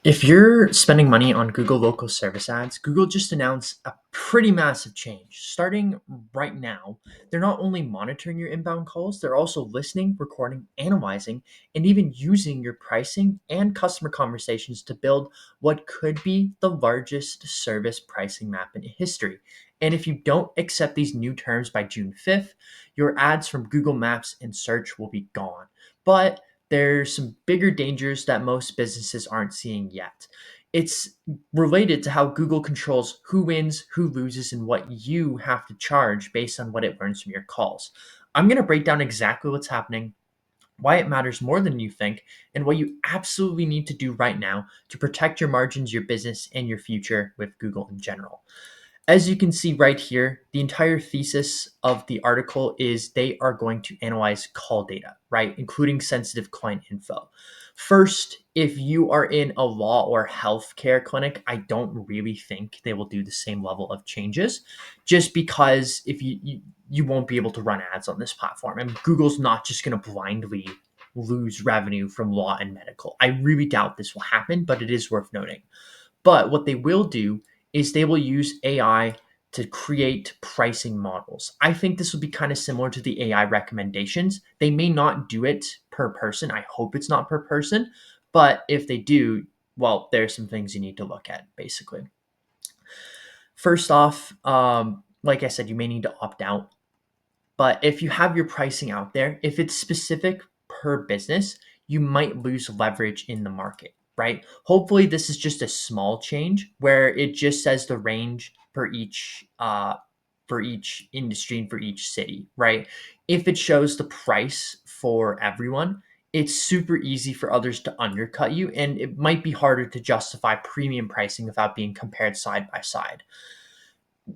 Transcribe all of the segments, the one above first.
If you're spending money on Google local service ads, Google just announced a pretty massive change. Starting right now, they're not only monitoring your inbound calls, they're also listening, recording, analyzing, and even using your pricing and customer conversations to build what could be the largest service pricing map in history. And if you don't accept these new terms by June 5th, your ads from Google Maps and search will be gone. But there's some bigger dangers that most businesses aren't seeing yet. It's related to how Google controls who wins, who loses, and what you have to charge based on what it learns from your calls. I'm going to break down exactly what's happening, why it matters more than you think, and what you absolutely need to do right now to protect your margins, your business, and your future with Google in general. As you can see right here, the entire thesis of the article is they are going to analyze call data, right? Including sensitive client info. First, if you are in a law or healthcare clinic, I don't really think they will do the same level of changes just because if you won't be able to run ads on this platform. And Google's not just going to blindly lose revenue from law and medical. I really doubt this will happen, but it is worth noting. But what they will do is they will use AI to create pricing models. I think this will be kind of similar to the AI recommendations. They may not do it per person. I hope it's not per person. But if they do, well, there's some things you need to look at basically. First off, like I said, you may need to opt out. But if you have your pricing out there, if it's specific per business, you might lose leverage in the market, right? Hopefully, this is just a small change where it just says the range for each industry and for each city, right? If it shows the price for everyone, it's super easy for others to undercut you, and it might be harder to justify premium pricing without being compared side by side.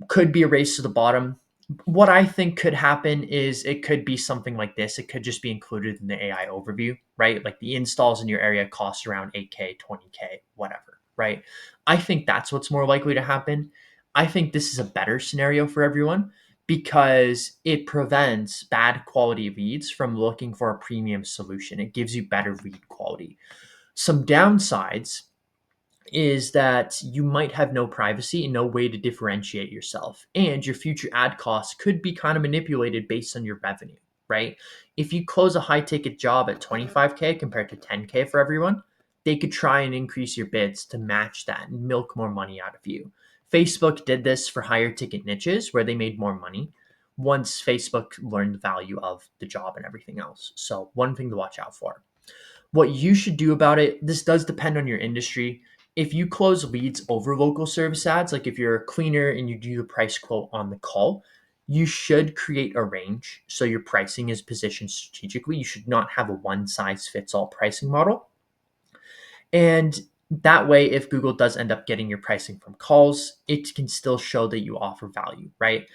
Could be a race to the bottom. What I think could happen is it could be something like this. It could just be included in the AI overview, right? Like the installs in your area cost around 8K, 20K, whatever, right? I think that's what's more likely to happen. I think this is a better scenario for everyone because it prevents bad quality leads from looking for a premium solution. It gives you better lead quality. Some downsides is that you might have no privacy and no way to differentiate yourself. And your future ad costs could be kind of manipulated based on your revenue, right? If you close a high ticket job at 25K compared to 10K for everyone, they could try and increase your bids to match that and milk more money out of you. Facebook did this for higher ticket niches where they made more money once Facebook learned the value of the job and everything else. So, one thing to watch out for. What you should do about it, this does depend on your industry. If you close leads over local service ads, like if you're a cleaner and you do the price quote on the call, you should create a range so your pricing is positioned strategically. You should not have a one size fits all pricing model. And that way, if Google does end up getting your pricing from calls, it can still show that you offer value, right?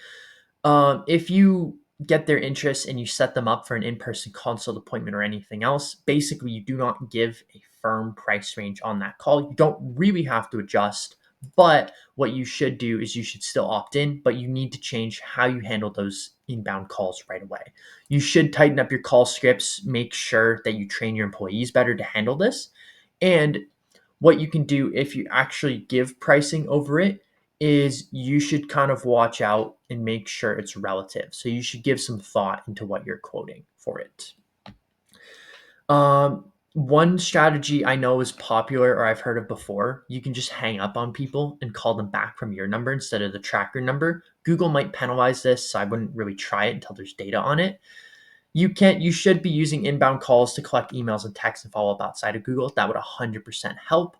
If you get their interest and you set them up for an in-person consult appointment or anything else, basically you do not give a firm price range on that call. You don't really have to adjust, but what you should do is you should still opt in, but you need to change how you handle those inbound calls right away. You should tighten up your call scripts, make sure that you train your employees better to handle this. And what you can do if you actually give pricing over it is you should kind of watch out and make sure it's relative. So you should give some thought into what you're quoting for it. One strategy I know is popular or I've heard of before, you can just hang up on people and call them back from your number instead of the tracker number. Google might penalize this, so I wouldn't really try it until there's data on it. You should be using inbound calls to collect emails and texts and follow up outside of Google. That would 100% help.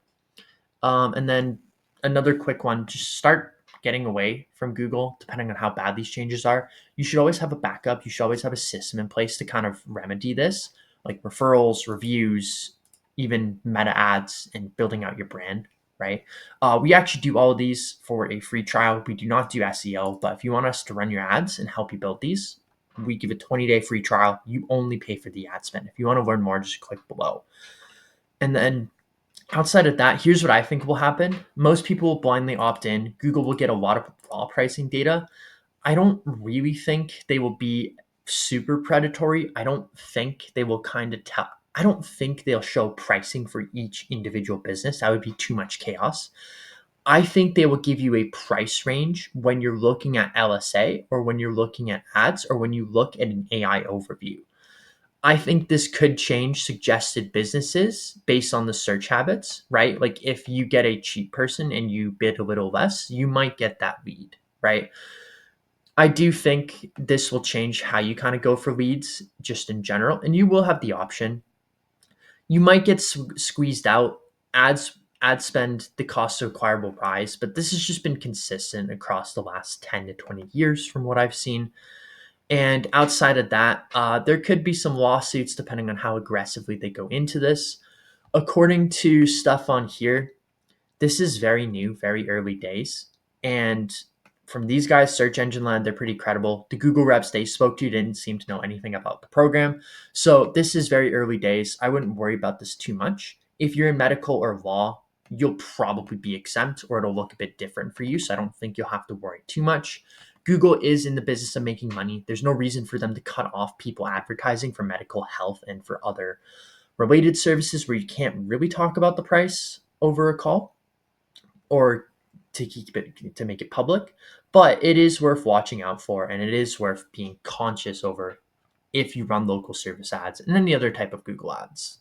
And then another quick one, just start getting away from Google, depending on how bad these changes are. You should always have a backup. You should always have a system in place to kind of remedy this, like referrals, reviews, even meta ads, and building out your brand, right? We actually do all of these for a free trial. We do not do SEO, but if you want us to run your ads and help you build these, we give a 20-day free trial. You only pay for the ad spend. If you want to learn more, just click below. And then outside of that, here's what I think will happen. Most people will blindly opt in. Google will get a lot of raw pricing data. I don't really think they will be super predatory. I don't think they will kind of I don't think they'll show pricing for each individual business. That would be too much chaos. I think they will give you a price range when you're looking at LSA or when you're looking at ads or when you look at an AI overview. I think this could change suggested businesses based on the search habits, right? Like if you get a cheap person and you bid a little less, you might get that lead, right? I do think this will change how you kind of go for leads just in general. And you will have the option. You might get squeezed out. Ad spend, the cost to acquire will rise, but this has just been consistent across the last 10 to 20 years from what I've seen. And outside of that, there could be some lawsuits depending on how aggressively they go into this. According to stuff on here, this is very new, very early days. And from these guys, Search Engine Land, they're pretty credible. The Google reps they spoke to didn't seem to know anything about the program. So this is very early days. I wouldn't worry about this too much. If you're in medical or law, you'll probably be exempt or it'll look a bit different for you. So I don't think you'll have to worry too much. Google is in the business of making money. There's no reason for them to cut off people advertising for medical health and for other related services where you can't really talk about the price over a call or to make it public, but it is worth watching out for, and it is worth being conscious over if you run local service ads and any other type of Google ads.